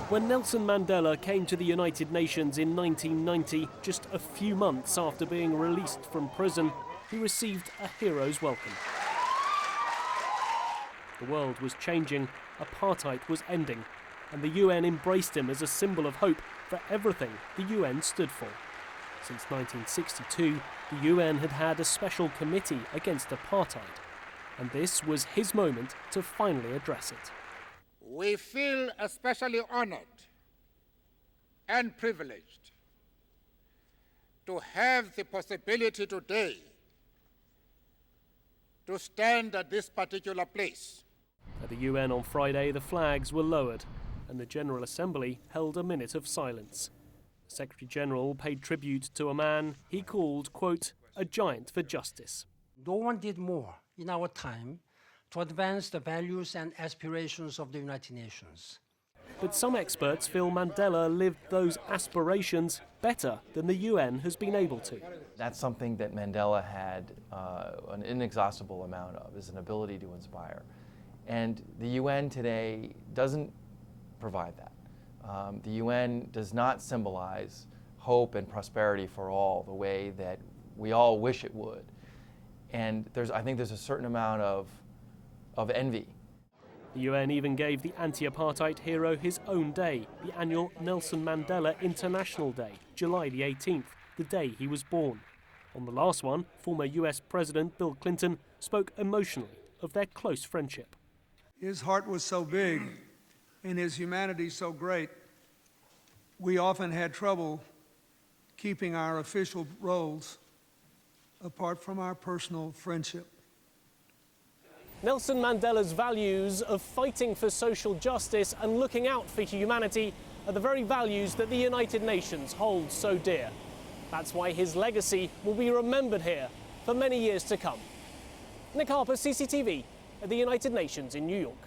When Nelson Mandela came to the United Nations in 1990, just a few months after being released from prison, he received a hero's welcome. The world was changing, apartheid was ending, and the UN embraced him as a symbol of hope for everything the UN stood for. Since 1962, the UN had had a special committee against apartheid, and this was his moment to finally address it. We feel especially honored and privileged to have the possibility today to stand at this particular place. At the UN on Friday, the flags were lowered and the General Assembly held a minute of silence. The Secretary-General paid tribute to a man he called, quote, a giant for justice. No one did more in our time to advance the values and aspirations of the United Nations. But some experts feel Mandela lived those aspirations better than the UN has been able to. That's something that Mandela had an inexhaustible amount of, is an ability to inspire. And the UN today doesn't provide that. The UN does not symbolize hope and prosperity for all the way that we all wish it would. And I think there's a certain amount of envy. The UN even gave the anti-apartheid hero his own day, the annual Nelson Mandela International Day, July the 18th, the day he was born. On the last one, former US President Bill Clinton spoke emotionally of their close friendship. His heart was so big and his humanity so great, we often had trouble keeping our official roles apart from our personal friendship. Nelson Mandela's values of fighting for social justice and looking out for humanity are the very values that the United Nations holds so dear. That's why his legacy will be remembered here for many years to come. Nick Harper, CCTV, at the United Nations in New York.